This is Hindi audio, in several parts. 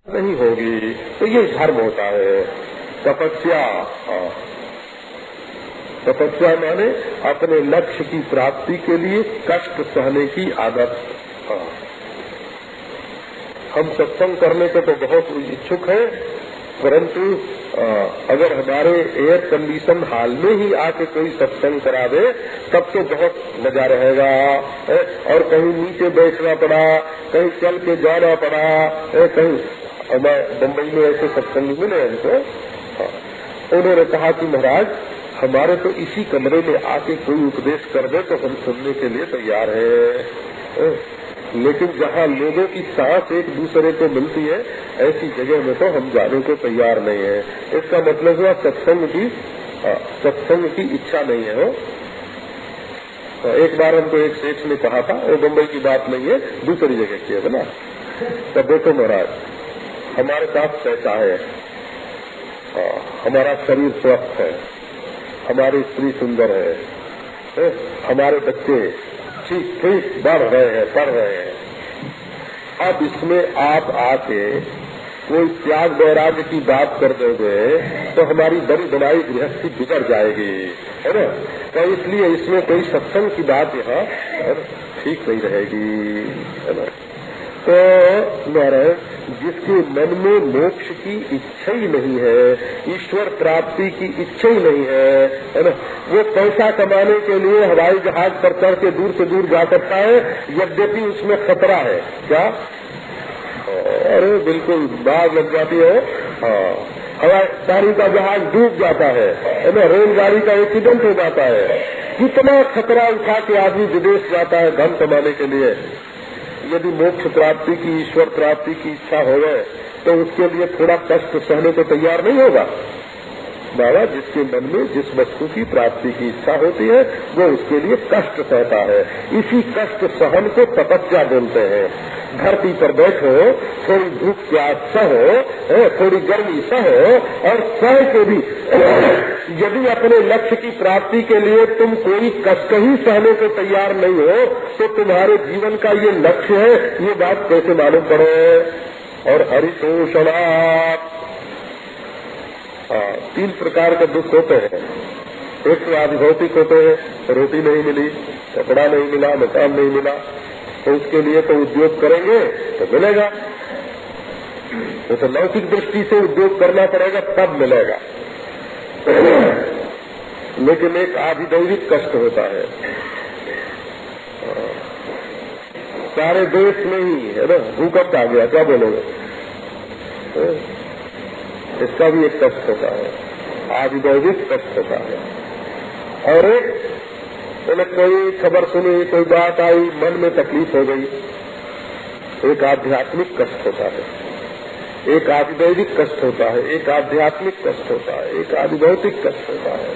नहीं होगी। तो ये धर्म होता है तपस्या। तपस्या माने अपने लक्ष्य की प्राप्ति के लिए कष्ट सहने की आदत। हम सत्संग करने के तो बहुत इच्छुक हैं, परंतु अगर हमारे एयर कंडीशन हाल में ही आके कोई सत्संग करा दे तब तो बहुत मजा रहेगा। और कहीं नीचे बैठना पड़ा, कहीं चल के जाना पड़ा, कहीं बम्बई में ऐसे सत्संग मिले हमको। उन्होंने कहा कि महाराज हमारे तो इसी कमरे में आके कोई उपदेश कर दे तो हम सुनने के लिए तैयार है, लेकिन जहाँ लोगों की सांस एक दूसरे को मिलती है ऐसी जगह में तो हम जाने को तैयार नहीं है। इसका मतलब हुआ सत्संग की इच्छा नहीं है। हो एक बार हमको एक सेठ ने कहा था, वो बम्बई की बात नहीं है, दूसरी जगह की है ना। तो देखो महाराज हमारे साथ कैसा है, हमारा शरीर स्वस्थ है, हमारी स्त्री सुंदर है, हमारे बच्चे ठीक ठीक बढ़ रहे हैं, पढ़ रहे हैं। अब इसमें आप आके कोई त्याग वैराग्य की बात कर दोगे तो हमारी बड़ी बनाई गृहस्थी बिगड़ जाएगी, है ना। तो इसलिए इसमें कोई सत्संग की बात यहाँ ठीक नहीं रहेगी, है ना। तो महाराज जिसके मन में मोक्ष की इच्छा ही नहीं है, ईश्वर प्राप्ति की इच्छा ही नहीं है ना, वो पैसा कमाने के लिए हवाई जहाज पर चढ़ के दूर से दूर जा सकता है, यद्यपि उसमें खतरा है। क्या? अरे बिल्कुल बाढ़ लग जाती है, हवाई का जहाज डूब जाता है ना, रेलगाड़ी का एक्सीडेंट हो जाता है। कितना खतरा उठा के आदमी विदेश जाता है धन कमाने के लिए। यदि मोक्ष प्राप्ति की, ईश्वर प्राप्ति की इच्छा हो गए तो उसके लिए थोड़ा कष्ट सहने को तैयार नहीं होगा। बाबा जिसके मन में जिस वस्तु की प्राप्ति की इच्छा होती है वो उसके लिए कष्ट सहता है। इसी कष्ट सहन को तपस्या बोलते हैं। धरती पर बैठो, थोड़ी धूप प्यास सहो, थोड़ी गर्मी सहो, और सह के भी यदि अपने लक्ष्य की प्राप्ति के लिए तुम कोई कष्ट ही सहने को तैयार नहीं हो तो तुम्हारे जीवन का ये लक्ष्य है, ये बात कैसे मालूम पड़े। और हरितोषणा 3 प्रकार के दुख होते हैं। एक तो आदि भौतिक होते हैं, रोटी नहीं मिली, कपड़ा नहीं मिला, मकान नहीं मिला, तो उसके लिए तो उद्योग करेंगे तो मिलेगा, तो लौकिक दृष्टि से उद्योग करना पड़ेगा तब मिलेगा। लेकिन एक आधिदैविक कष्ट होता है, सारे देश में ही है ना, भूकंप आ गया, क्या बोलोगे, इसका भी एक कष्ट होता है, आधिदैविक कष्ट होता है। और एक कोई खबर सुनी, कोई बात आई, मन में तकलीफ हो गई, एक आध्यात्मिक कष्ट होता है, एक आधिदैविक कष्ट होता है, एक आध्यात्मिक कष्ट होता है, एक आधिभौतिक कष्ट होता है।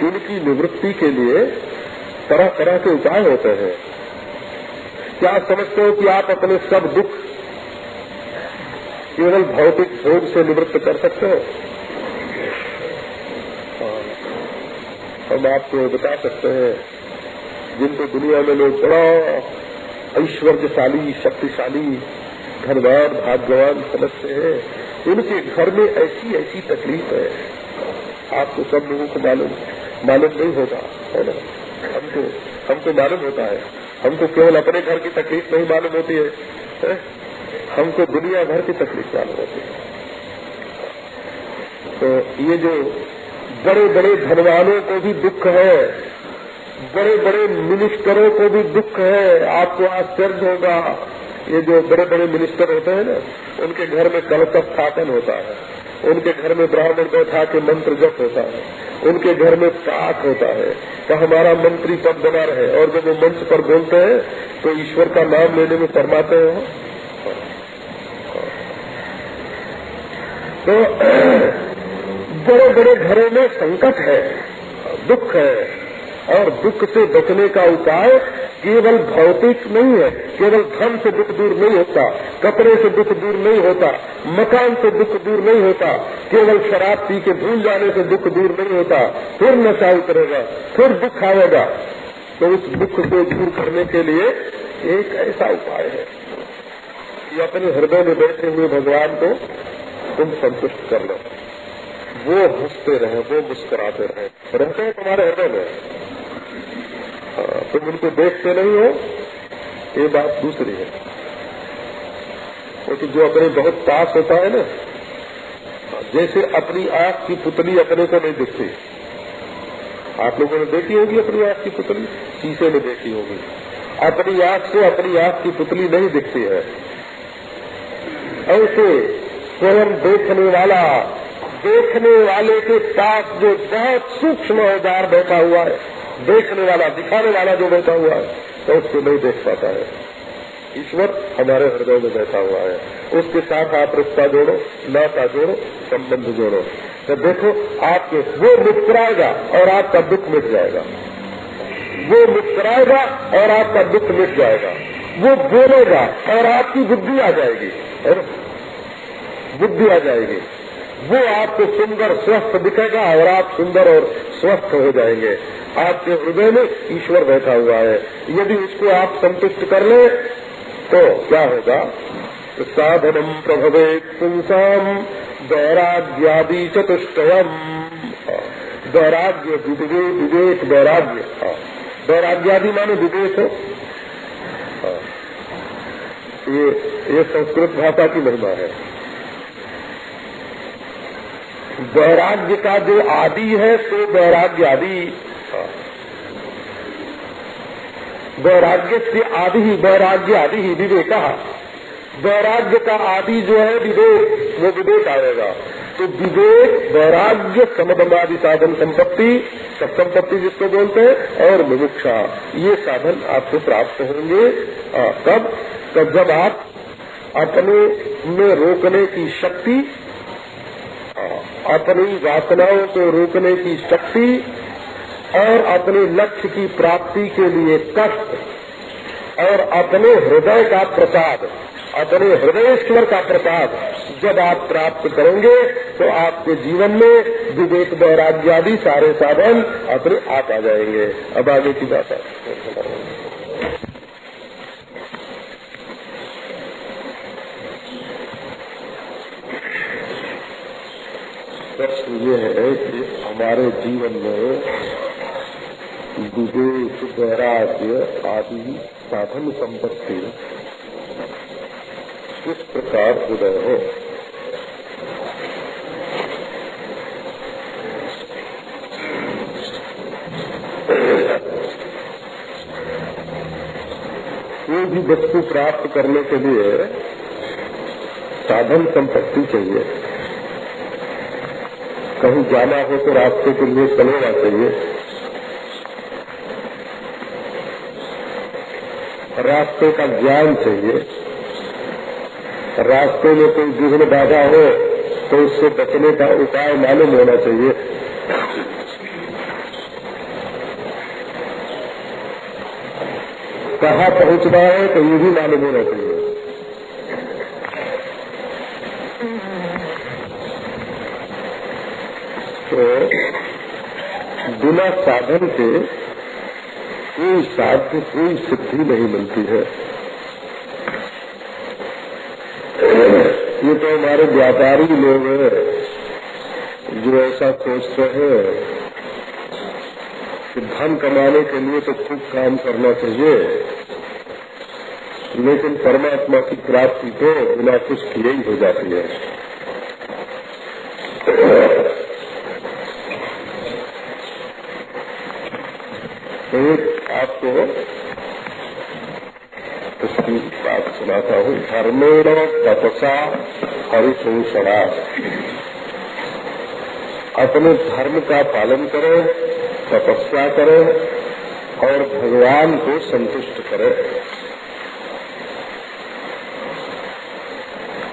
इनकी निवृत्ति के लिए तरह तरह के उपाय होते हैं। क्या समझते हो कि आप अपने सब दुख केवल भौतिक भोग से निवृत्त कर सकते हो? हम आपको बता सकते हैं, जिनको दुनिया में लोग बड़ा ऐश्वर्यशाली, शक्तिशाली, धनवान, भाग्यवान समझते हैं, उनके घर में ऐसी ऐसी तकलीफ है, आपको सब लोगों को मालूम नहीं होता है ना। हमको मालूम होता है, हमको केवल अपने घर की तकलीफ नहीं मालूम होती है, हमको दुनिया भर की तकलीफ मालूम होती है। तो ये जो बड़े बड़े धनवानों को भी दुख है, बड़े बड़े मिनिस्टरों को भी दुख है। आपको आश्चर्य होगा, ये जो बड़े बड़े मिनिस्टर होते हैं ना, उनके घर में कलश स्थापन होता है, उनके घर में ब्राह्मण बैठा के मंत्र जप होता है, उनके घर में पाठ होता है कि हमारा मंत्री पद बना रहे, और जब वो मंच पर बोलते हैं तो ईश्वर का नाम लेने में शर्माते हैं। तो बड़े बड़े घरों में संकट है, दुख है, और दुख से बचने का उपाय केवल भौतिक नहीं है। केवल धन से दुख दूर नहीं होता, कपड़े से दुख दूर नहीं होता, मकान से दुख दूर नहीं होता, केवल शराब पी के भूल जाने से दुख दूर नहीं होता, फिर नशा उतरेगा, फिर दुख आएगा। तो उस दुख को दूर करने के लिए एक ऐसा उपाय है, कि अपने हृदय में बैठे हुए भगवान को तुम संतुष्ट कर लो। वो हंसते रहे, वो मुस्कुराते रहे, रहते हैं तुम्हारे हृदय में। तुम उनको देखते नहीं हो, ये बात दूसरी है। वो तो जो अपने बहुत पास होता है ना, जैसे अपनी आंख की पुतली अपने को नहीं दिखती। आप लोगों ने देखी होगी अपनी आंख की पुतली, शीशे में देखी होगी। अपनी आंख से अपनी आंख की पुतली नहीं दिखती है। ऐसे स्वयं देखने वाले के पास जो बहुत सूक्ष्म औजार बैठा हुआ है, देखने वाला, दिखाने वाला जो बैठा हुआ है, तो उसको नहीं देख पाता है। ईश्वर हमारे हृदय में बैठा हुआ है, उसके साथ आप रिश्ता जोड़ो, नाता जोड़ो, संबंध जोड़ो, तो देखो आपके वो मुस्कुराएगा और आपका दुख मिट जाएगा। वो मुस्कुराएगा और आपका दुख मिट जाएगा। वो बोलेगा और आपकी बुद्धि आ जाएगी, बुद्धि आ जाएगी। वो आपको सुंदर स्वस्थ दिखेगा और आप सुंदर और स्वस्थ हो जाएंगे। आपके हृदय में ईश्वर बैठा हुआ है। यदि उसको आप संतुष्ट कर ले तो क्या होगा? साधनम प्रभवेत् पुंसाम वैराग्यादि चतुष्टयम्। वैराग्य, विवेक, वैराग्य। वैराग्यादि माने विवेक हो। ये संस्कृत भाषा की महिमा है। वैराग्य का जो आदि है तो वैराग्य आदि, वैराग्य से आदि ही वैराग्य आदि ही विवेक। वैराग्य का आदि जो है विवेक, वो विवेक आएगा। तो विवेक, वैराग्य, समदमादि साधन संपत्ति, सब संपत्ति जिसको बोलते हैं, और मुमुक्षा, ये साधन आपको प्राप्त होंगे। कब? जब आप अपने में रोकने की शक्ति, अपनी वासनाओं को रोकने की शक्ति और अपने लक्ष्य की प्राप्ति के लिए कष्ट और अपने हृदय का प्रसाद, अपने हृदयेश्वर का प्रसाद जब आप प्राप्त करेंगे तो आपके जीवन में विवेक, वैराग्य आदि सारे साधन अपने आप आ जाएंगे। अब आगे की बात है। प्रश्न ये है कि हमारे जीवन में विवेक, वैराग्य आदि साधन संपत्ति किस प्रकार उदय हो? कोई भी वस्तु प्राप्त करने के लिए साधन संपत्ति चाहिए। कहीं जाना हो तो रास्ते के लिए चलना चाहिए, रास्ते का ज्ञान चाहिए, रास्ते में कोई विघ्न बाधा हो तो उससे बचने का उपाय मालूम होना चाहिए। कहाँ पहुँचना है तो ये भी मालूम होना चाहिए। तो बिना साधन के कोई साध्य, कोई सिद्धि नहीं मिलती है। ये तो हमारे व्यापारी लोग हैं जो ऐसा सोचते हैं कि धन कमाने के लिए तो खूब काम करना चाहिए, लेकिन परमात्मा की प्राप्ति तो बिना कुछ किए ही हो जाती है। तो एक आपको इसकी बात सुनाता हूँ। धर्मेण तपसा हरिशोषणा। अपने धर्म का पालन करें, तपस्या करें और भगवान को संतुष्ट करें।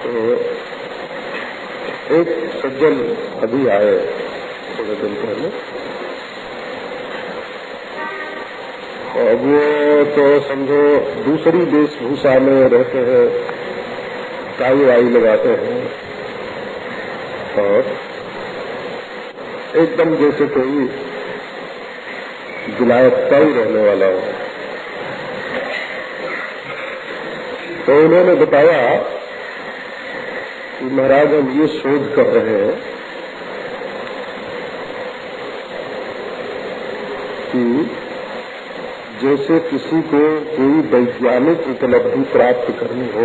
तो एक सज्जन अभी आए थोड़े दिन पहले, और वो तो समझो दूसरी वेशभूषा में रहते हैं, टाई वाई लगाते हैं और एकदम जैसे कोई विलायतता ही रहने वाला हो। तो उन्होंने बताया कि महाराज हम ये शोध कर रहे हैं कि जैसे किसी को कोई वैज्ञानिक उपलब्धि प्राप्त करनी हो,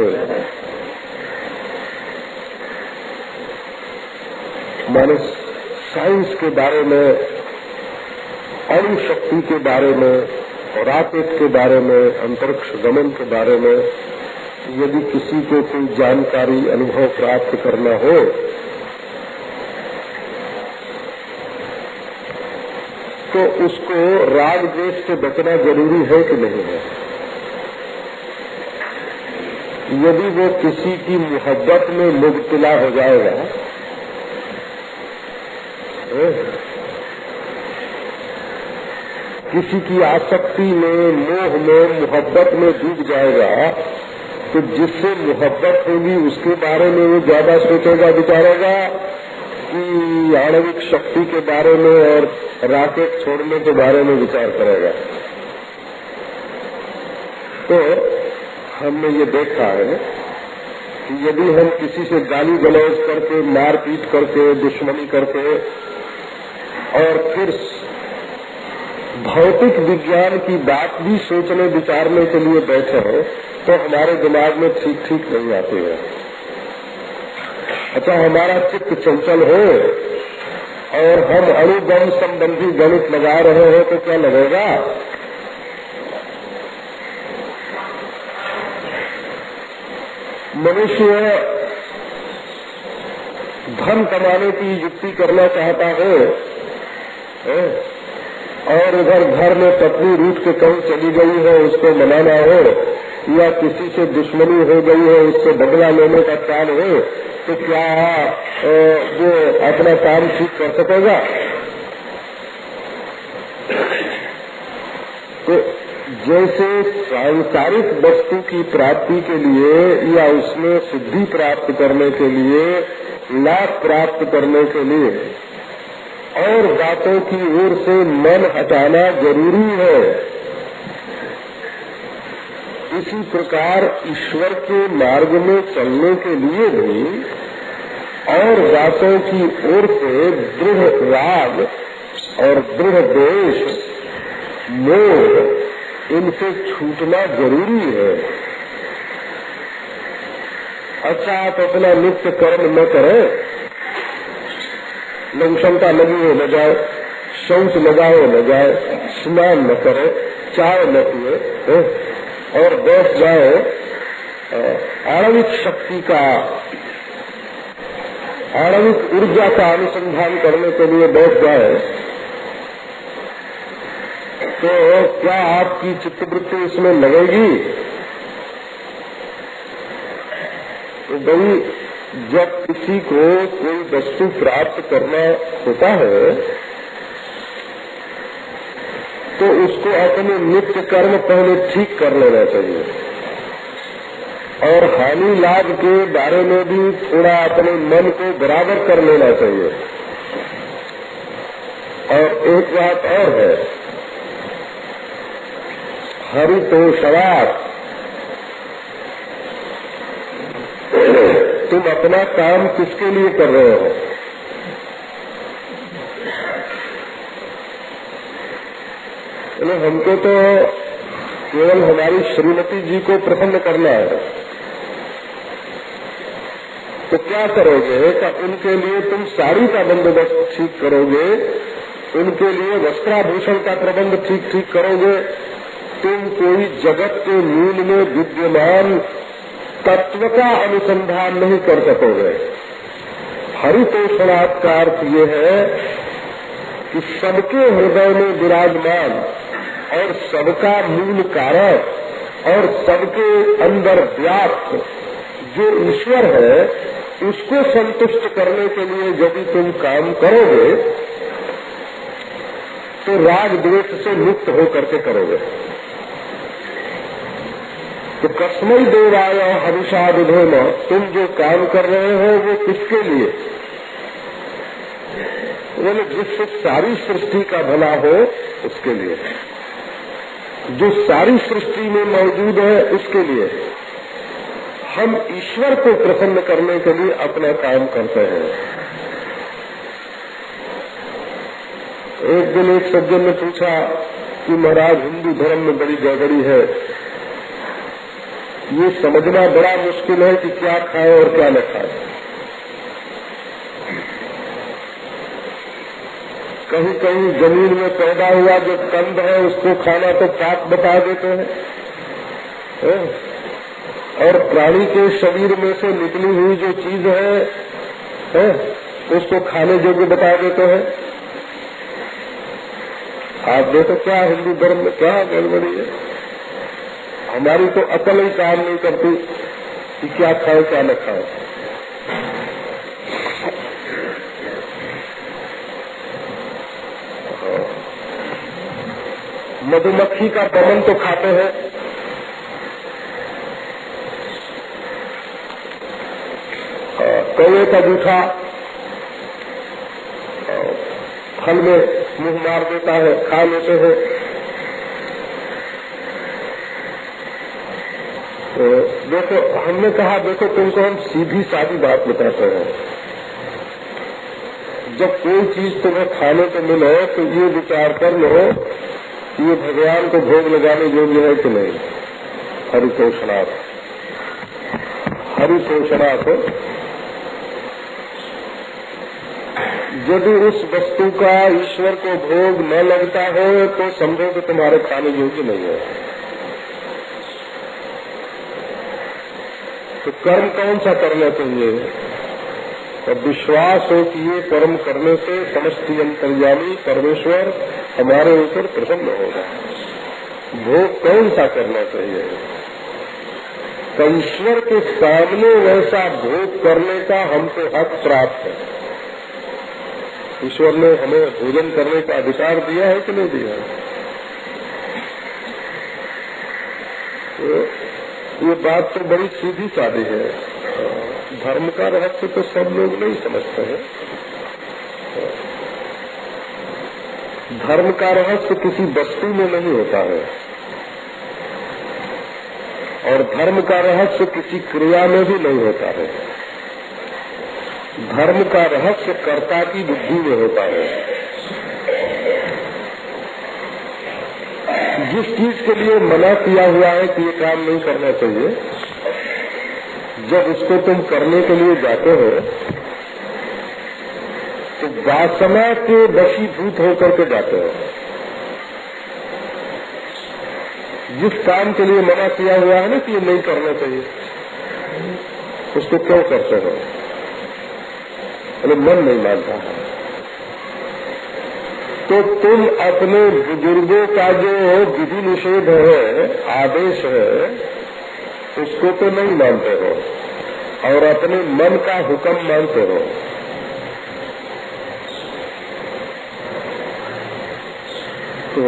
माने साइंस के बारे में, अणु शक्ति के बारे में, रॉकेट के बारे में, अंतरिक्ष गमन के बारे में यदि किसी को कोई जानकारी अनुभव प्राप्त करना हो तो उसको राग द्वेष से बचना जरूरी है कि नहीं है? यदि वो किसी की मोहब्बत में मुब्तला हो जाएगा, किसी की आसक्ति में, मोह में, मोहब्बत में डूब जाएगा, तो जिससे मोहब्बत होगी उसके बारे में वो ज्यादा सोचेगा, विचारेगा कि आणविक शक्ति के बारे में और रॉकेट छोड़ने के बारे में विचार करेगा। तो हमने ये देखा है कि यदि हम किसी से गाली गलौज करके, मारपीट करके, दुश्मनी करके और फिर भौतिक विज्ञान की बात भी सोचने विचारने के लिए बैठे हैं तो हमारे दिमाग में ठीक नहीं आती है। अच्छा, हमारा चित्त चंचल हो और हम अणुबम संबंधी गणित लगा रहे हैं तो क्या लगेगा? मनुष्य धन कमाने की युक्ति करना चाहता है और इधर घर में पत्नी रूठ के कहीं चली गई है, उसको मनाना हो, या किसी से दुश्मनी हो गई है, उससे बदला लेने का चाल हो, तो क्या वो अपना काम ठीक कर सकेगा? तो जैसे सांसारिक वस्तु की प्राप्ति के लिए या उसमें सिद्धि प्राप्त करने के लिए, लाभ प्राप्त करने के लिए और बातों की ओर से मन हटाना जरूरी है, इसी प्रकार ईश्वर के मार्ग में चलने के लिए भी और बातों की ओर से दृढ़ राग और दृढ़ द्वेष, मोह, इनसे छूटना जरूरी है। अच्छा, आप अपना नित्य कर्म न करें, लघुशंका लगी हो न जाए, शौच लगाओ न जाए, स्नान न करे, चाय न पिए और बैठ जाए आणविक शक्ति का, आणविक ऊर्जा का अनुसंधान करने के लिए बैठ जाए, तो क्या आपकी चित्तवृत्ति इसमें लगेगी? तो भाई, जब किसी को कोई वस्तु प्राप्त करना होता है तो उसको अपने नित्य कर्म पहले ठीक कर लेना चाहिए और हानि लाभ के बारे में भी थोड़ा अपने मन को बराबर कर लेना चाहिए। और एक बात और है, हरितोषवात, तुम अपना काम किसके लिए कर रहे हो? हमको तो केवल हमारी श्रीमती जी को प्रसन्न करना है। तो क्या करोगे? कि उनके लिए तुम साड़ी का बंदोबस्त ठीक करोगे, उनके लिए वस्त्राभूषण का प्रबंध ठीक करोगे, तुम कोई जगत के मूल में विद्यमान तत्व का अनुसंधान नहीं कर सकोगे। हरितोषणात् का अर्थ ये है कि सबके हृदय में विराजमान और सबका मूल कारक और सबके अंदर व्याप्त जो ईश्वर है, उसको संतुष्ट करने के लिए यदि तुम काम करोगे तो राग द्वेष से मुक्त होकर के करोगे। तो कस्मै देवाय हविषा विधेम, तुम जो काम कर रहे हो वो किसके लिए? बोले जिससे सारी सृष्टि का भला हो उसके लिए, जो सारी सृष्टि में मौजूद है उसके लिए। हम ईश्वर को प्रसन्न करने के लिए अपना काम करते हैं। एक दिन एक सज्जन ने पूछा कि महाराज हिंदू धर्म में बड़ी गड़बड़ी है, ये समझना बड़ा मुश्किल है कि क्या खाए और क्या न खाए। कहीं कहीं जमीन में पैदा हुआ जो कंद है उसको खाना तो पाप बता देते हैं, और प्राणी के शरीर में से निकली हुई जो चीज है उसको खाने योग्य बता देते हैं। आप देखो क्या हिंदू धर्म में क्या गड़बड़ी है। हमारी तो अकल ही काम नहीं करती कि क्या खाए क्या न खाए। मधुमक्खी का दमन तो खाते हैं, कौवे का जूठा फल में मुंह मार देता है, खा लेते हैं। तो देखो हमने कहा देखो तुमको हम सीधी सादी बात बताते हैं, जब कोई चीज तुम्हें खाने को मिले तो ये विचार कर लो कि ये भगवान को भोग लगाने योग्य है कि नहीं। हरितोषणार्थ हरितोषणार्थ। यदि उस वस्तु का ईश्वर को भोग न लगता हो तो समझो कि तुम्हारे खाने योग्य नहीं है। तो कर्म कौन सा करना चाहिए? तो विश्वास हो कि ये कर्म करने से समष्टि अंतर्यामी परमेश्वर हमारे ऊपर प्रसन्न होगा। भोग कौन सा करना चाहिए? तो ईश्वर के सामने वैसा भोग करने का हमको हक प्राप्त है। ईश्वर ने हमें भोजन करने का अधिकार दिया है कि नहीं दिया है? तो ये बात तो बड़ी सीधी सादी है। धर्म का रहस्य तो सब लोग नहीं समझते हैं। धर्म का रहस्य किसी वस्तु में नहीं होता है, और धर्म का रहस्य किसी क्रिया में भी नहीं होता है। धर्म का रहस्य कर्ता की बुद्धि में होता है। जिस चीज के लिए मना किया हुआ है कि ये काम नहीं करना चाहिए, जब उसको तुम करने के लिए जाते हो तो वासना के वशीभूत होकर के जाते हो। जिस काम के लिए मना किया हुआ है ना कि ये नहीं करना चाहिए, उसको क्यों करते हो? मन नहीं मानता है। तो तुम अपने बुजुर्गों का जो विधि निषेध है, आदेश है, उसको तो नहीं मानते हो और अपने मन का हुक्म मानते हो। तो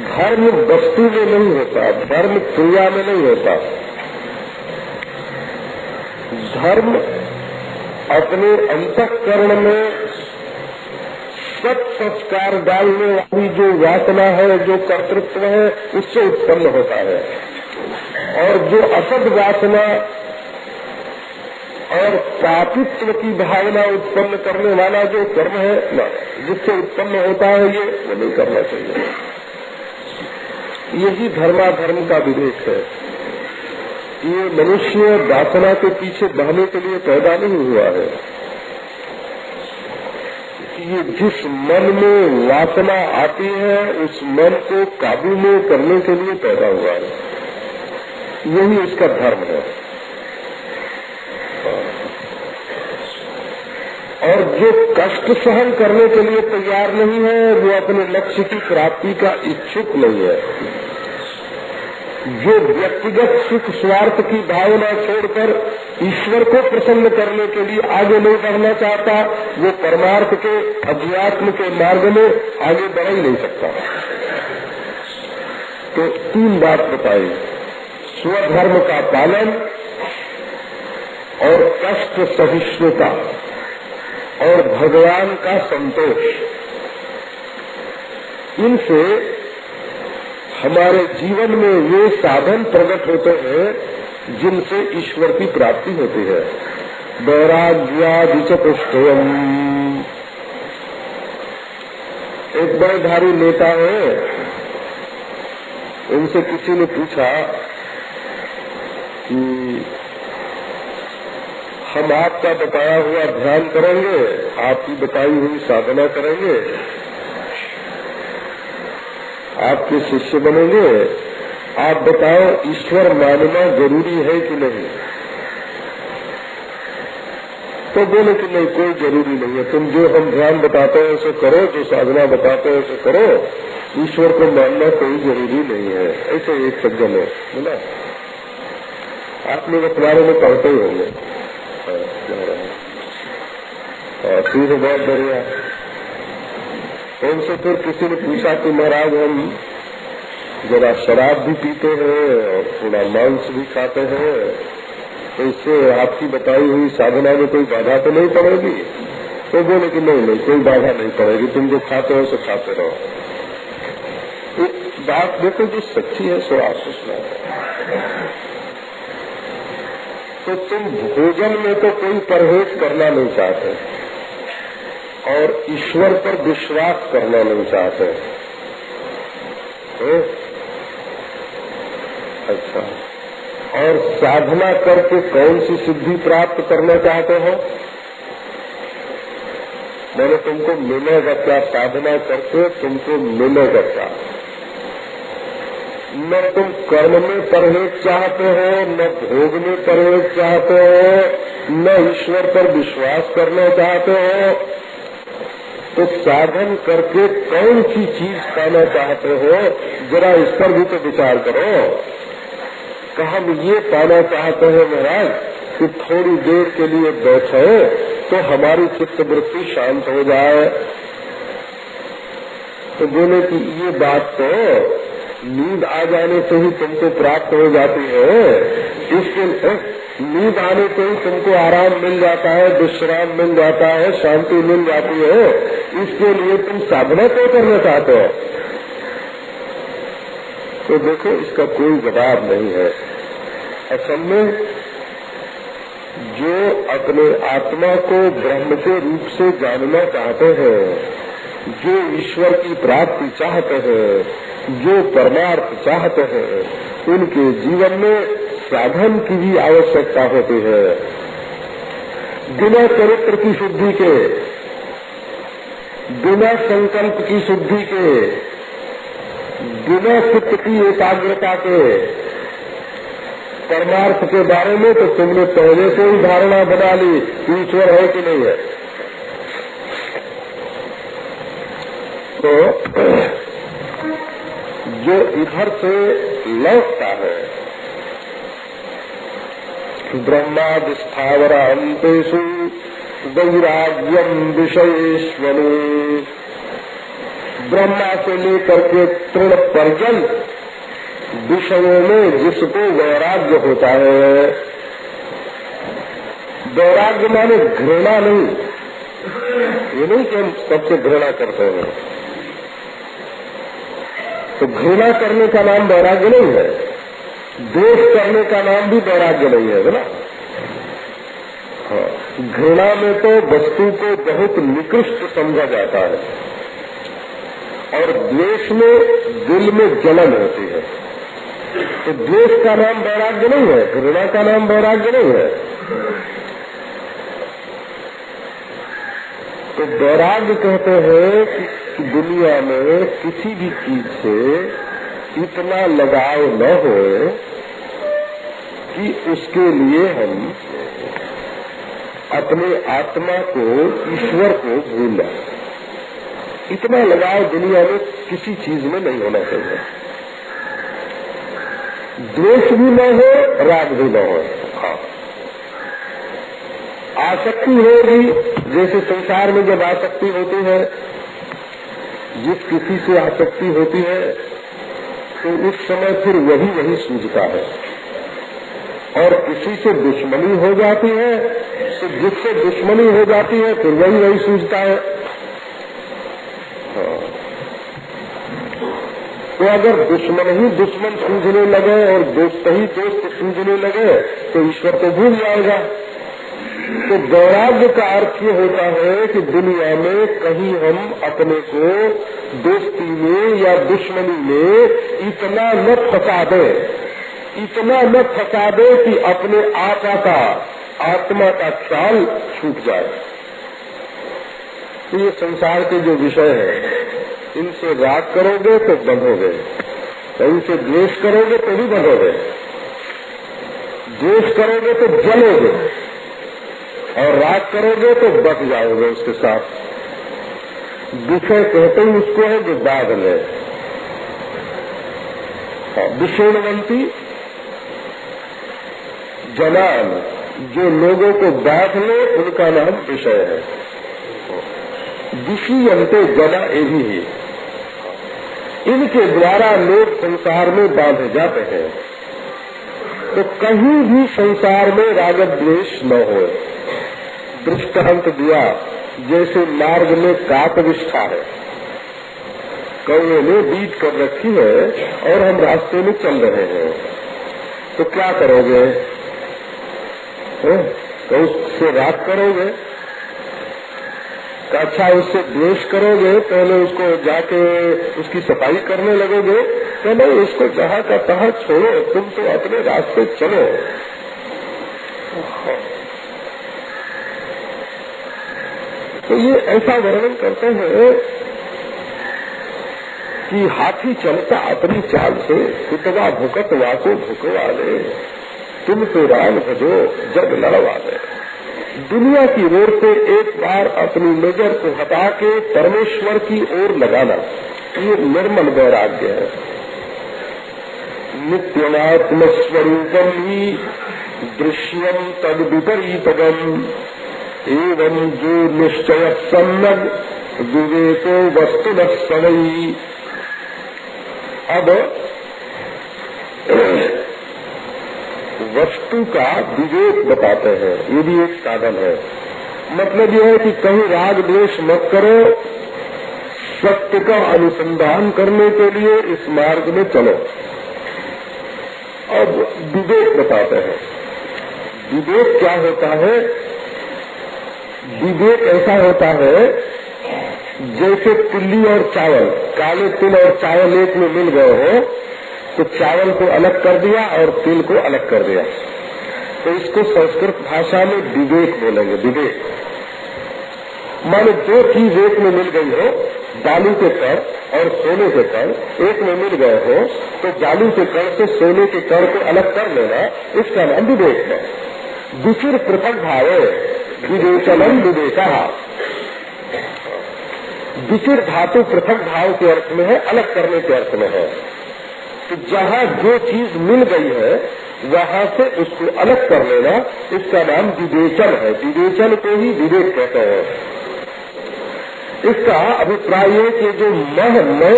धर्म वस्तु में नहीं होता, धर्म क्रिया में नहीं होता। धर्म अपने अंतःकरण में सत संस्कार डालने वाली जो वासना है, जो कर्तृत्व है, उससे उत्पन्न होता है। और जो असद वासना और पापित्व की भावना उत्पन्न करने वाला जो कर्म है ना, जिससे उत्पन्न होता है, ये वो नहीं करना चाहिए। यही धर्माधर्म का विवेक है। ये मनुष्य वासना के पीछे बहने के लिए पैदा नहीं हुआ है। ये जिस मन में वासना आती है उस मन को काबू में करने के लिए पैदा हुआ है। यही इसका धर्म है। और जो कष्ट सहन करने के लिए तैयार नहीं है वो अपने लक्ष्य की प्राप्ति का इच्छुक नहीं है। जो व्यक्तिगत सुख स्वार्थ की भावना छोड़कर ईश्वर को प्रसन्न करने के लिए आगे नहीं बढ़ना चाहता, वो परमार्थ के अध्यात्म के मार्ग में आगे बढ़ ही नहीं सकता। तो तीन बात बताई, स्वधर्म का पालन और कष्ट सहिष्णुता और भगवान का संतोष। इनसे हमारे जीवन में वे साधन प्रकट होते हैं जिनसे ईश्वर की प्राप्ति होती है। वैराग्यादि च पुष्टयम्। एक बड़े भारी नेता है, उनसे किसी ने पूछा कि हम आपका बताया हुआ ध्यान करेंगे, आपकी बताई हुई साधना करेंगे, आपके शिष्य बनेंगे, आप बताओ ईश्वर मानना जरूरी है कि नहीं? तो बोले कि नहीं, कोई जरूरी नहीं है, तुम जो हम ध्यान बताते हैं उसे करो, जो साधना बताते हैं उसे करो, ईश्वर को मानना कोई जरूरी नहीं है। ऐसे एक सज्जन है, बोला आप लोग अपने बारे में पढ़ते ही होंगे। ठीक है, बहुत बढ़िया। उनसे फिर किसी ने पूछा कि महाराज हम जरा शराब भी पीते हैं और थोड़ा मांस भी खाते हैं, तो इससे आपकी बताई हुई साधना में कोई बाधा तो नहीं पड़ेगी? तो बोले कि नहीं, कोई बाधा नहीं पड़ेगी, तुम जो खाते हो सो खाते रहो। तो बात देखो जो सच्ची है सो आप सोचना है। तो तुम भोजन में तो कोई परहेज करना नहीं चाहते और ईश्वर पर विश्वास करना नहीं चाहते। अच्छा, और साधना करके कौन सी सिद्धि प्राप्त करना चाहते हो? मैंने तुमको मिलेगा क्या? साधना करके तुमको मिलेगा क्या? न तुम कर्म में परहेज चाहते हो, न भोग में परहेज चाहते हो, न ईश्वर पर विश्वास करना चाहते हो, तो साधन करके कौन सी चीज पाना चाहते हो? जरा इस पर भी तो विचार करो। कहा हम ये पाना चाहते हैं महाराज कि थोड़ी देर के लिए बैठे तो हमारी चित्त वृत्ति शांत हो जाए। तो बोले कि ये बात तो नींद आ जाने से ही तुमको प्राप्त हो जाती है, इसके नींद आने से ही तुमको आराम मिल जाता है, विश्राम मिल जाता है, शांति मिल जाती है, इसके लिए तुम साधना क्यों करना चाहते हो? तो देखो इसका कोई जवाब नहीं है। असल में जो अपने आत्मा को ब्रह्म के रूप से जानना चाहते हैं, जो ईश्वर की प्राप्ति चाहते हैं, जो परमार्थ चाहते हैं, उनके जीवन में साधन की भी आवश्यकता होती है। बिना चरित्र की शुद्धि के, बिना संकल्प की शुद्धि के, बिना चित्त की एकाग्रता के परमार्थ के बारे में तो तुमने पहले से ही धारणा बना ली कि ईश्वर है कि नहीं है। तो जो इधर से लौटता है, ब्रह्मादिस्थावरांतेषु वैराग्यम विषयेष्वनु, ब्रह्मा से लेकर के तृण पर्यंत विषयों में जिसको वैराग्य होता है, वैराग्य माने घृणा नहीं, ये नहीं कि हम सबसे घृणा करते हैं, तो घृणा करने का नाम वैराग्य नहीं है, द्वेष करने का नाम भी वैराग्य नहीं है ना। हाँ, घृणा में तो वस्तु को बहुत निकृष्ट समझा जाता है और द्वेष में दिल में जलन होती है। तो द्वेष का नाम वैराग्य नहीं है, घृणा का नाम वैराग्य नहीं है। तो वैराग्य कहते हैं कि दुनिया में किसी भी चीज से इतना लगाव न हो कि उसके लिए हम अपने आत्मा को, ईश्वर को भूल जाए। इतना लगाव दुनिया में किसी चीज में नहीं होना चाहिए। द्वेष भी न हो, राग भी न हो। हाँ, आसक्ति होगी, जैसे संसार में जब आसक्ति होती है, जिस किसी से आसक्ति होती है तो उस समय फिर वही सूझता है, और किसी से दुश्मनी हो जाती है तो जिससे दुश्मनी हो जाती है फिर वही सूझता है। तो अगर दुश्मन ही दुश्मन सूझने लगे और दोस्त ही दोस्त सूझने लगे तो ईश्वर तो भूल जाएगा। तो वैराग्य का अर्थ ये होता है कि दुनिया में कहीं हम अपने को दोस्ती में या दुश्मनी में इतना न फंसा दे, इतना न फंसा दे कि अपने आत्मा का ख्याल छूट जाए। तो ये संसार के जो विषय है, इनसे राग करोगे तो बंधोगे, तो इनसे द्वेष करोगे तो भी बंधोगे, द्वेष करोगे तो जलोगे और राग करोगे तो बच जाओगे उसके साथ। विषय कहते ही उसको है जो बादल है। विषयवंती जनान, जो लोगों को बांध ले उनका नाम विषय है। विषयंते जना एही ही, इनके द्वारा लोग संसार में बांधे जाते हैं। तो कहीं भी संसार में राग द्वेष न हो। दृष्टांत दिया, जैसे मार्ग में काक विष्ठा है, कौवे ने बीट कर रखी है और हम रास्ते में चल रहे हैं, तो क्या करोगे? तो उससे राग करोगे? अच्छा उससे द्वेष करोगे? पहले उसको जाके उसकी सफाई करने लगोगे? तो नहीं, उसको जहाँ का तहाँ छोड़ो, तुम तो अपने रास्ते चलो। तो ये ऐसा वर्णन करते हैं कि हाथी चलता अपनी चाल से, कुतवा भुकत वाको भुकवा ले, तुम तो राम भजो जग लड़वा दे। दुनिया की ओर से एक बार अपनी नजर को हटा के परमेश्वर की ओर लगाना, ये निर्मल वैराग्य है। नित्यनात्म स्वरूपम ही दृश्यम तद विपरीतम एवं जो निश्चय सम्यक विवेको वस्तु लक्षणी। अब वस्तु का विवेक बताते हैं, ये भी एक साधन है। मतलब यह है कि कहीं राग द्वेष मत करो, सत्य का अनुसंधान करने के लिए इस मार्ग में चलो। अब विवेक बताते हैं। विवेक क्या होता है? विवेक ऐसा होता है जैसे तिल्ली और चावल, काले तिल और चावल एक में मिल गए हो, तो चावल को अलग कर दिया और तिल को अलग कर दिया, तो इसको संस्कृत भाषा में विवेक बोलेंगे। विवेक माने दो चीज एक में मिल गई हो, बालू के कण और सोने के कण एक में मिल गए हो, तो बालू के कण से सोने के कण को अलग कर लेना, इसका नाम विवेक है। विचिर पृथक भावे विवेचनम विवेका। विचिर धातु पृथक भाव के अर्थ में है, अलग करने के अर्थ में है। तो जहाँ जो चीज मिल गई है वहाँ से उसको अलग कर लेना, इसका नाम विवेचन है। विवेचन को ही विवेक कहते हैं। इसका अभिप्राय है कि जो मैं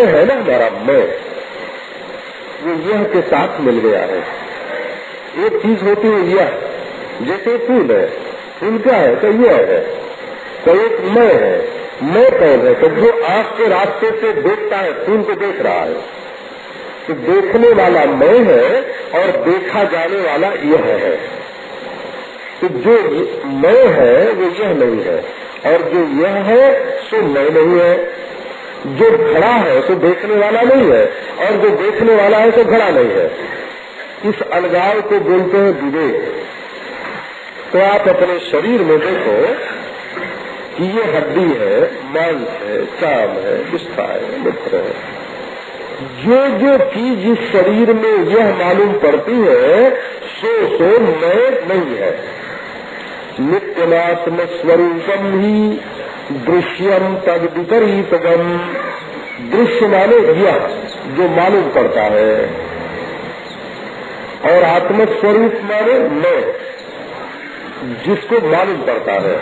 है ना, हमारा मैं, वो यह के साथ मिल गया है। एक चीज होती है यह, जैसे फूल है, फूल क्या है? तो यह है। तो एक मैं है। मैं कौन है? तो जो आंख के रास्ते से देखता है, फूल को देख रहा है, तो देखने वाला मैं है और देखा जाने वाला यह है। तो जो मैं है वो यह नहीं है, और जो यह है सो मैं नहीं है। जो खड़ा है तो देखने वाला नहीं है, और जो देखने वाला है तो खड़ा नहीं है। इस अलगाव को बोलते हैं विवेक। तो आप अपने शरीर में देखो कि ये हड्डी है, मांस है, चाम है, विष्ठा है, मूत्र है। जो जो चीज इस शरीर में यह मालूम पड़ती है सो मैं नहीं है। नित्यनात्म स्वरूपम ही दृश्यम तद विपरीतम। दृश्य माने यह जो मालूम पड़ता है, और आत्म स्वरूप माने मैं, जिसको मालूम पड़ता है।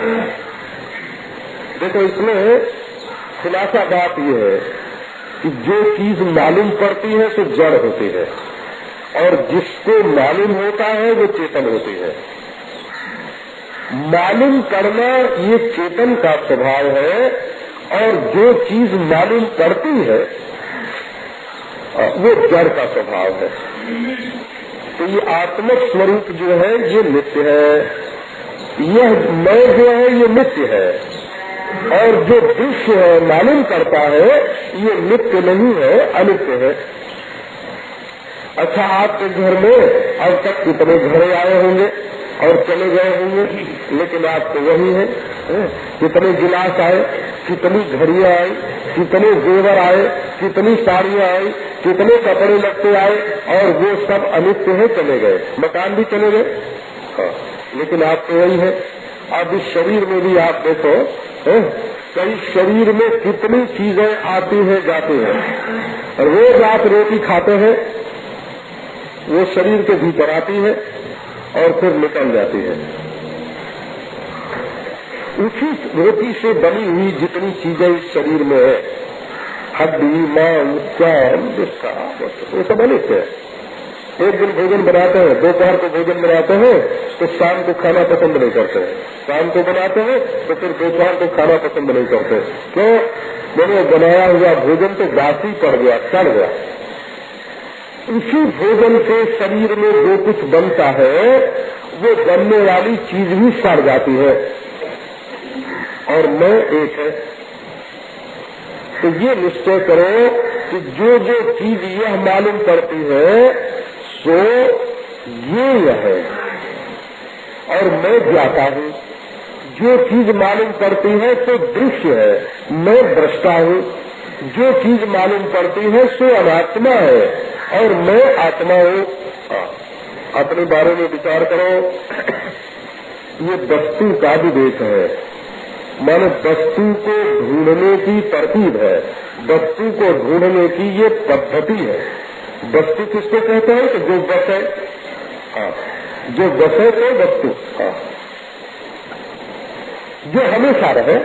देखो इसमें खुलासा बात यह है कि जो चीज मालूम पड़ती है तो जड़ होती है, और जिसको मालूम होता है वो चेतन होती है। मालूम करना ये चेतन का स्वभाव है, और जो चीज मालूम पड़ती है वो जड़ का स्वभाव है। तो ये आत्मक स्वरूप जो है ये नित्य है, यह मैं जो है ये नित्य है, और जो दृश्य है मालूम करता है ये नित्य नहीं है, अनित्य है। अच्छा, आपके घर में अब तक कितने घड़े आए होंगे और चले गए होंगे, लेकिन आप तो वही है। कितने गिलास आए, कितनी घड़ियां आई, कितने जेवर आए, कितनी साड़ियां आई, कितने कपड़े लगते आए, और वो सब अनित्य है, चले गए। मकान भी चले गए, हाँ, लेकिन आप तो वही है। अब इस शरीर में भी आप देखो, कई शरीर में कितनी चीजें आती हैं जाती हैं, और रोज आप रोटी खाते हैं, वो शरीर के भीतर आती है और फिर निकल जाती है। उसी रोटी से बनी हुई जितनी चीजें इस शरीर में है, हड्डी, मांस, चर्म, वो सब अनित्य है। एक दिन भोजन बनाते हैं, दोपहर को भोजन बनाते हैं, तो शाम को खाना पसंद नहीं करते हैं। शाम को बनाते हैं तो फिर दोपहर को खाना पसंद नहीं करते। क्यों? मैंने बनाया हुआ भोजन तो बासी पड़ गया, सड़ गया। उसी भोजन से शरीर में जो कुछ बनता है वो बनने वाली चीज भी सड़ जाती है, और मैं एक है। तो ये निश्चय करो कि जो जो चीज यह मालूम पड़ती है सो ये है, और मैं ज्ञाता हूँ। जो चीज मालूम पड़ती है तो दृश्य है, मैं दृष्टा हूँ। जो चीज मालूम पड़ती है सो अनात्मा है, और मैं आत्मा हूँ। अपने बारे में विचार करो। ये वस्तु का विवेक है, मानो वस्तु को ढूंढने की तरकीब है, वस्तु को ढूंढने की ये पद्धति है। वस्तु किसको कहते हैं? कि जो बस है, हाँ, जो बस है तो वस्तु, हाँ, जो हमेशा रहे।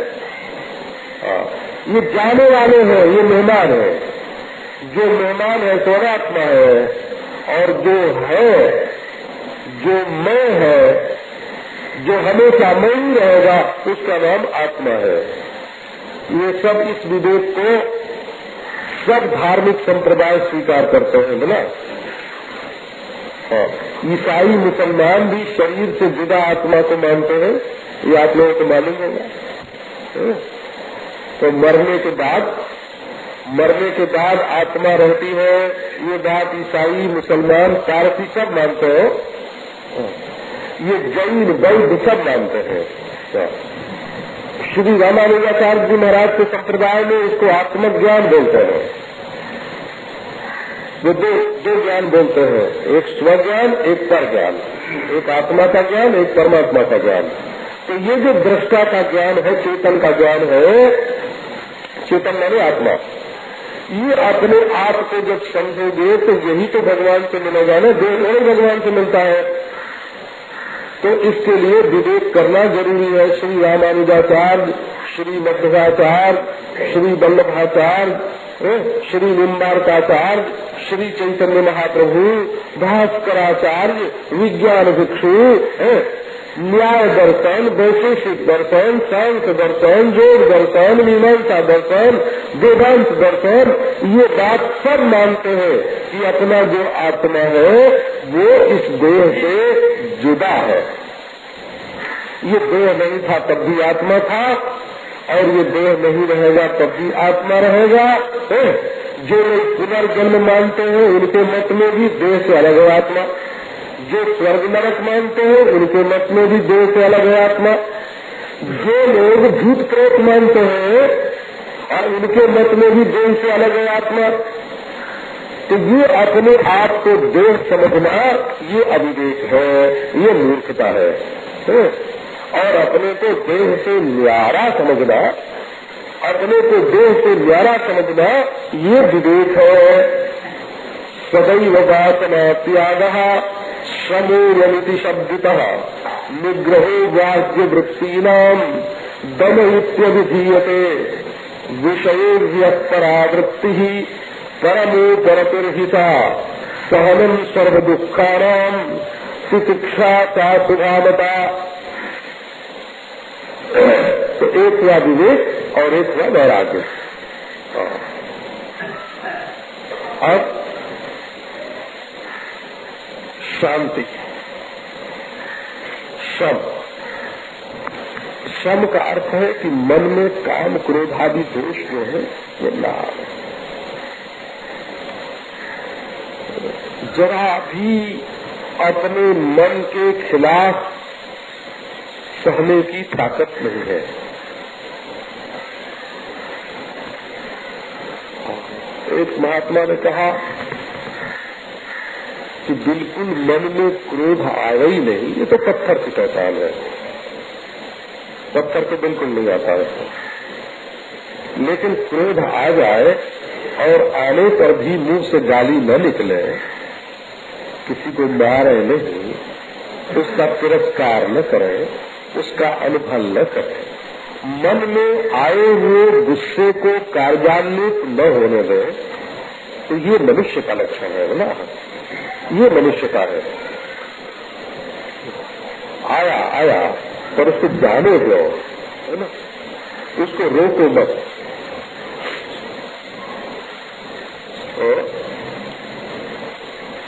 हाँ, ये जाने वाले हैं, ये मेहमान है। जो मेहमान है तो आत्मा है, और जो है, जो मैं है, जो हमेशा मैं ही रहेगा, उसका नाम आत्मा है। ये सब इस विवेक को सब धार्मिक संप्रदाय स्वीकार करते हैं, बोला। हाँ, ईसाई मुसलमान भी शरीर से जुदा आत्मा को मानते हैं, ये आप लोगों को मालूम होगा। तो मरने के बाद आत्मा रहती है, ये बात ईसाई, मुसलमान, पारसी सब मानते हो। ये जैन, बौद्ध सब मानते हैं। श्री रामानुजाचार्य जी महाराज के संप्रदाय में इसको आत्मक ज्ञान बोलते हैं। वो दो ज्ञान बोलते हैं, एक स्वज्ञान, एक पर ज्ञान, एक आत्मा का ज्ञान, एक परमात्मा का ज्ञान। तो ये जो दृष्टा का ज्ञान है, चेतन का ज्ञान है, चेतन माने आत्मा, ये अपने आप को जब समझोगे तो यही तो भगवान से मिलेगा ना, जो नहीं भगवान से मिलता है। तो इसके लिए विवेक करना जरूरी है। श्री रामानुजाचार्य, श्री मध्वाचार्य, श्री वल्लभाचार्य, श्री निम्बारकाचार्य, श्री चैतन्य महाप्रभु, भास्कराचार्य, विज्ञान भिक्षु, न्याय दर्शन, वैशेषिक दर्शन, सांख्य दर्शन, योग दर्शन, मीमांसा दर्शन, वेदांत दर्शन, ये बात सब मानते हैं कि अपना जो आत्मा है वो इस देह से जुदा है। ये देह नहीं था तब भी आत्मा था, और ये देह नहीं रहेगा तब भी आत्मा रहेगा। जो लोग पुनर्जन्म मानते हैं उनके मत में भी देह से अलग है आत्मा। जो स्वर्ग नरक मानते हैं उनके मत में भी देह से अलग है आत्मा। जो लोग भूत प्रेत मानते हैं और उनके मत में भी देह से अलग है आत्मा। तो ये अपने आप को देह समझना ये अविवेक है, ये मूर्खता है। और अपने को देह से न्यारा समझना, अपने को देह से न्यारा समझना ये विवेक है। सदैव वासना त्यागः श्रमोरमिति शब्दतः निग्रहो वाच्य वृत्तीनां दम इत्यभिधीयते विषयोर्व्यपरावृत्तिः परमो परतिर्हिता सहनं सर्वदुःखानां तितिक्षा सा सुभावता। तो एक हुआ विवेक और एक हुआ वैराग्य। अब शांति, शम। शम का अर्थ है कि मन में काम क्रोध आदि दोष जो है वो ना आए। जरा भी अपने मन के खिलाफ सहने की ताकत नहीं है। एक महात्मा ने कहा कि बिल्कुल मन में क्रोध आया ही नहीं, ये तो पत्थर की पहचान है। पत्थर तो बिल्कुल नहीं आता है, लेकिन क्रोध आ जाए और आने पर भी मुंह से गाली न निकले, किसी को मारे नहीं, उसका तिरस्कार न करे, उसका अनुभव न करे, मन में आए हुए गुस्से को कार्यान्वित न होने दे, तो ये मनुष्य का लक्षण है ना, ये मनुष्यता है। आया पर उसको जाने दो, है ना, उसको रोको मत।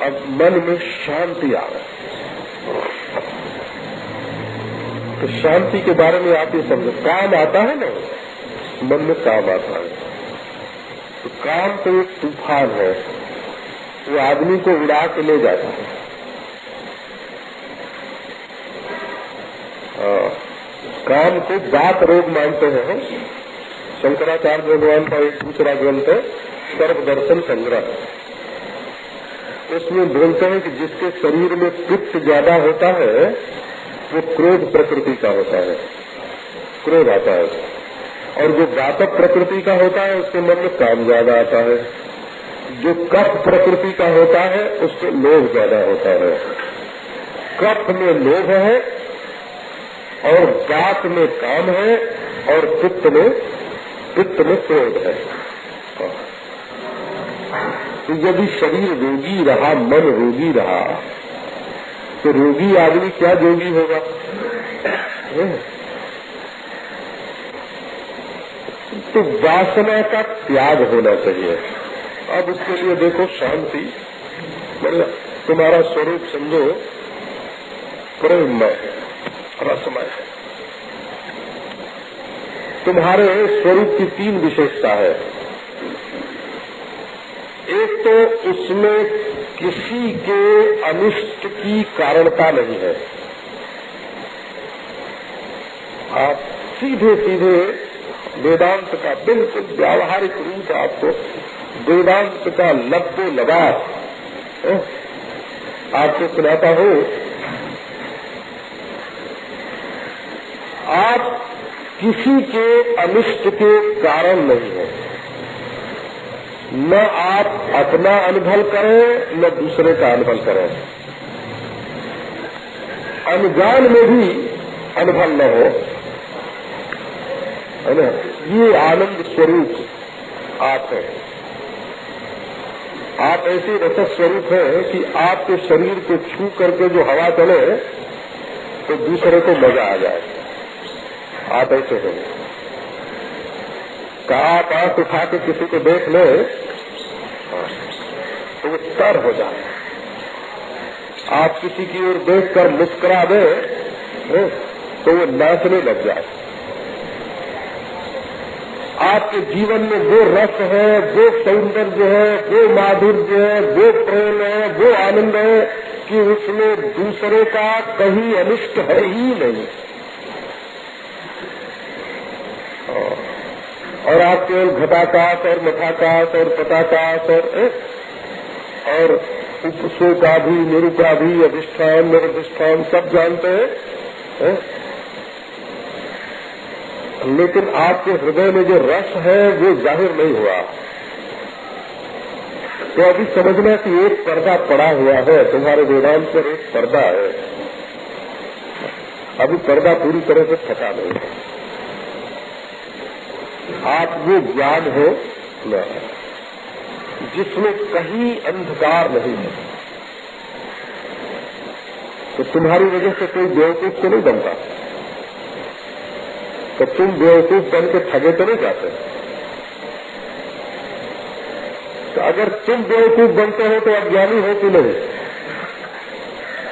अब मन में शांति आ गई, तो शांति के बारे में आप ये समझो, काम आता है ना, मन में काम आता है, तो काम तो एक तूफान है, वो आदमी को उड़ा के ले जाता है। काम को बात रोग मानते हैं। शंकराचार्य भगवान का एक दूसरा ग्रंथ है सर्वदर्शन संग्रह, उसमें बोलते हैं कि जिसके शरीर में पित्त ज्यादा होता है वो क्रोध प्रकृति का होता है, क्रोध आता है, और जो वातक प्रकृति का होता है उसके मन में काम ज्यादा आता है, जो कफ प्रकृति का होता है उसको लोभ ज्यादा होता है। कफ में लोभ है और वात में काम है और पित्त में क्रोध है। तो यदि शरीर रोगी रहा, मन रोगी रहा, तो रोगी आदमी क्या योगी होगा? तो वासना का त्याग होना चाहिए। अब उसके लिए देखो शांति, मतलब तुम्हारा स्वरूप समझो प्रेममय है, रसमय है। तुम्हारे स्वरूप की तीन विशेषता है। एक तो उसमें किसी के अनिष्ट की कारणता नहीं है। आप सीधे सीधे वेदांत का बिल्कुल व्यावहारिक रूप आपको वेदांत का लब्बो लबास आपको सुनाता हूँ। आप किसी के अनिष्ट के कारण नहीं है, न आप अपना अनुभव करें न दूसरे का अनुभव करें, अनजान में भी अनुभव न हो, है ना। ये आनंद स्वरूप आप है। आप ऐसे रस स्वरूप है कि आपके शरीर को छू करके जो हवा चले तो दूसरे को मजा आ जाए। आप ऐसे हैं कि आप आंख उठा के किसी को देख ले तो वो तर हो जाए। आप किसी की ओर देखकर मुस्कुरा दे तो वो नाचने लग जाए। आपके जीवन में वो रस है, वो सौंदर्य है, वो माधुर्य है, वो प्रेम है, वो आनंद है कि उसमें दूसरे का कहीं अनिष्ट है ही नहीं। और आप केवल घटाकाश और मठाकाश और पटाकाश और उपसो भी निरूपा भी अधिष्ठान निरधिष्ठान सब जानते हैं, लेकिन आपके हृदय में जो रस है वो जाहिर नहीं हुआ। तो अभी समझना कि एक पर्दा पड़ा हुआ है, तुम्हारे वेदांत पर एक पर्दा है, अभी पर्दा पूरी तरह से फटा नहीं है। आप वो ज्ञान हो जिसमें कहीं अंधकार नहीं है, तो तुम्हारी वजह से कोई बेवकूफ तो नहीं बनता, तो तुम बेवकूफ बन के ठगे तो नहीं जाते। तो अगर तुम बेवकूफ बनते हो तो अज्ञानी हो कि नहीं?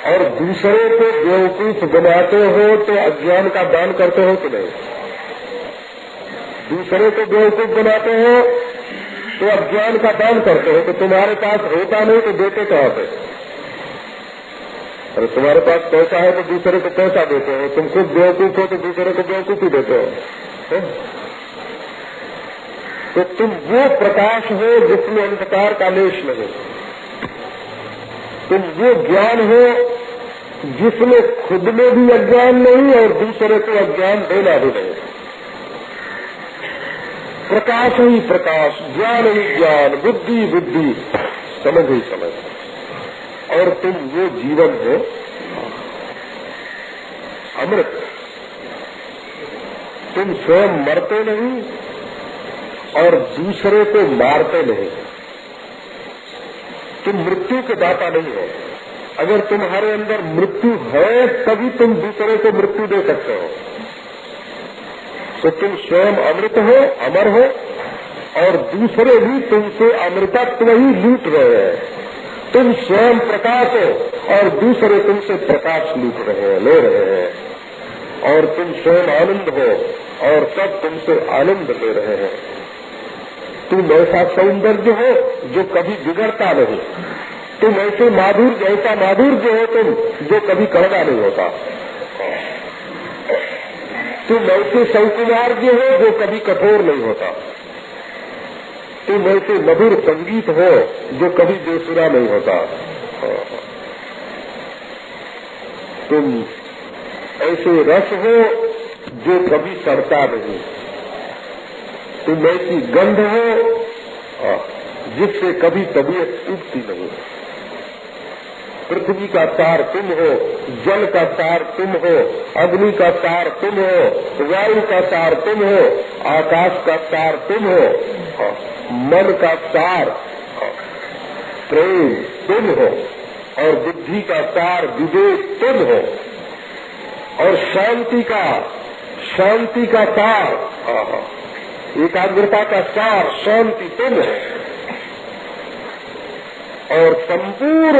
और दूसरे को बेवकूफ बनाते हो तो अज्ञान का दान करते हो कि नहीं? दूसरे को बेवकूफ बनाते हो तो अज्ञान का दान करते हो। तो तुम्हारे पास होता नहीं तो देते कहाँ पे? अरे तुम्हारे पास पैसा है तो दूसरे को पैसा देते हो, तुम खुद बेवकूफ हो तो दूसरे को बेवकूफी देते हो। तो तुम वो प्रकाश हो जिसमें अंधकार का लेश नहीं, तुम वो ज्ञान हो जिसमें खुद में भी अज्ञान नहीं और दूसरे को अज्ञान देना भी नहीं। प्रकाश ही प्रकाश, ज्ञान ही ज्ञान, बुद्धि बुद्धि, समझ ही समझ। और तुम वो जीवन हो अमृत। तुम स्वयं मरते नहीं और दूसरे को मारते नहीं। तुम मृत्यु के दाता नहीं हो। अगर तुम्हारे अंदर मृत्यु है तभी तुम दूसरे को मृत्यु दे सकते हो। तो तुम स्वयं अमृत हो, अमर हो, और दूसरे भी तुमसे अमृतत्व ही लूट रहे हैं। तुम स्वयं प्रकाश हो और दूसरे तुमसे प्रकाश लूट रहे हैं, ले रहे हैं। और तुम स्वयं आनंद हो और सब तुमसे आनंद ले रहे हैं। तुम ऐसा सौंदर्य हो जो कभी बिगड़ता नहीं। तुम ऐसे माधुर्य, ऐसा माधुर्य हो तुम जो कभी कड़वा नहीं होता। तुम ऐसे सौकुमार्य हो जो कभी कठोर नहीं होता। तुम ऐसे मधुर संगीत हो जो कभी बेसुरा नहीं होता। तुम ऐसे रस हो जो कभी सड़ता नहीं। तुम ऐसी गंध हो जिससे कभी तबीयत टूटती नहीं। पृथ्वी का सार तुम हो, जल का सार तुम हो, अग्नि का सार तुम हो, वायु का सार तुम हो, आकाश का सार तुम हो, मन का सार प्रेम तुम हो, और बुद्धि का सार विवेक तुम हो, और शांति का सार, एकाग्रता का सार शांति तुम हो, और संपूर्ण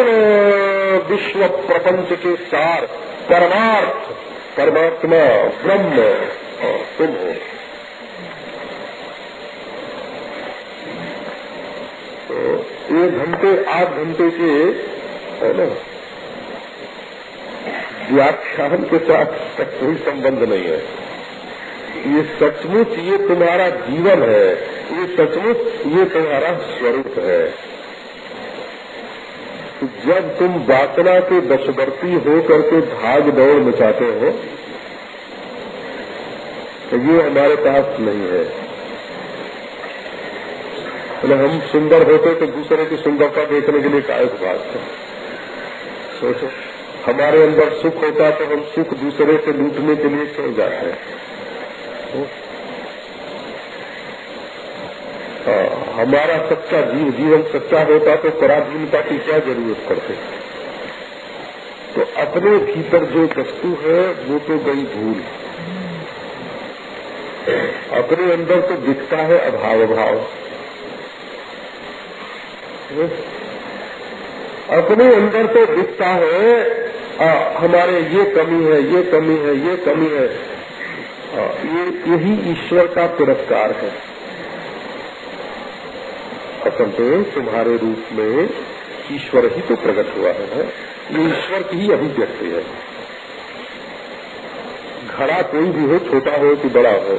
विश्व प्रपंच के सार परमार्थ परमात्मा ब्रह्म तुम हो। तो 1 घंटे 8 घंटे के है ना व्याख्यान के साथ कोई संबंध नहीं है। ये सचमुच ये तुम्हारा जीवन है, ये सचमुच ये तुम्हारा स्वरूप है। जब तुम वासना के वशवर्ती हो करके भाग दौड़ मचाते हो तो ये हमारे पास नहीं है। तो हम सुंदर होते तो दूसरे की सुंदरता देखने के लिए कायक भागते। सोचो हमारे अंदर सुख होता तो हम सुख दूसरे से लूटने के लिए क्यों जाते हैं? हमारा सच्चा जीवन सच्चा होता तो पराधीनता की क्या जरूरत पड़ती? तो अपने भीतर जो वस्तु है वो तो गई भूल। अपने अंदर तो दिखता है अभाव भाव। अपने अंदर तो दिखता है हमारे ये कमी है, ये कमी है, ये कमी है। यही ईश्वर का पुरस्कार है। असल में तुम्हारे रूप में ईश्वर ही तो प्रकट हुआ है। ये ईश्वर की ही अभिव्यक्ति है। घड़ा कोई भी हो, छोटा हो कि बड़ा हो,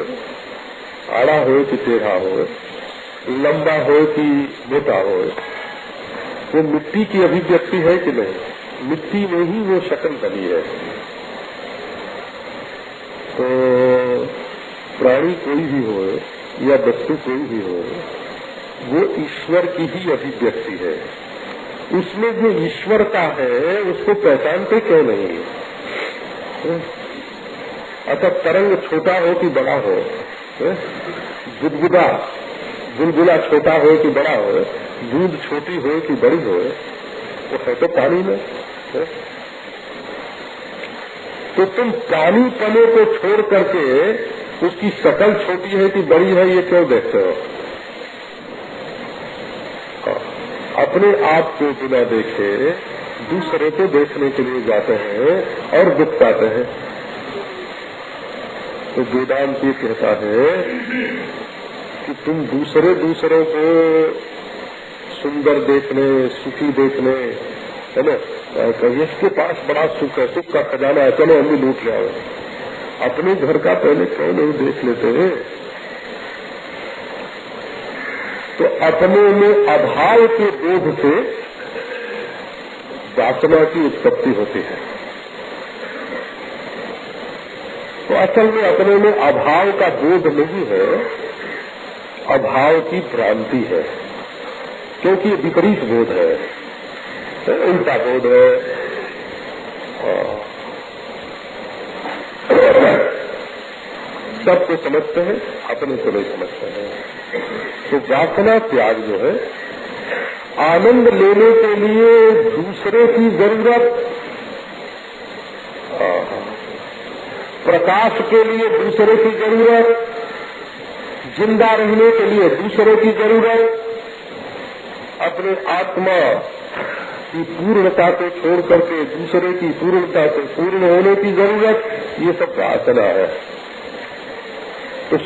आड़ा हो कि टेढ़ा हो, लंबा हो कि मोटा हो, वो मिट्टी की अभिव्यक्ति है कि नहीं? मिट्टी में ही वो शक्ल बनी है। तो प्राणी कोई भी हो या वस्तु कोई भी हो, वो ईश्वर की ही अभिव्यक्ति है। उसमें जो ईश्वरता है उसको पहचानते क्यों नहीं? अच्छा तरंग छोटा हो कि बड़ा हो, बुलबुला छोटा हो कि बड़ा हो, दूध छोटी हो कि बड़ी हो, वो है तो पानी में। तो तुम पानी पने को छोड़ करके उसकी शकल छोटी है कि बड़ी है ये क्यों देखते हो? अपने आप को बिना देखे दूसरे को देखने के लिए जाते हैं और दुख पाते हैं। तो वेदांत ये कहता है कि तुम दूसरों को सुंदर देखने, सुखी देखने, है ना, कहिए इसके पास बड़ा सुख है, सुख का खजाना है, चलो हम भी लूट ले आओ। अपने घर का पहले क्यों नहीं देख लेते हैं? तो अपने में अभाव के बोध से वासना की उत्पत्ति होती है। तो असल में अपने में अभाव का बोध नहीं है, अभाव की भ्रांति है, क्योंकि ये विपरीत बोध है, उल्टा बोध है। सबको समझते हैं, अपने को नहीं समझते हैं। तो वासना त्याग जो है, आनंद लेने के लिए दूसरे की जरूरत, प्रकाश के लिए दूसरे की जरूरत, जिंदा रहने के लिए दूसरे की जरूरत, अपने आत्मा की पूर्णता को छोड़ करके दूसरे की पूर्णता से पूर्ण होने की जरूरत, ये सब वासना है। तो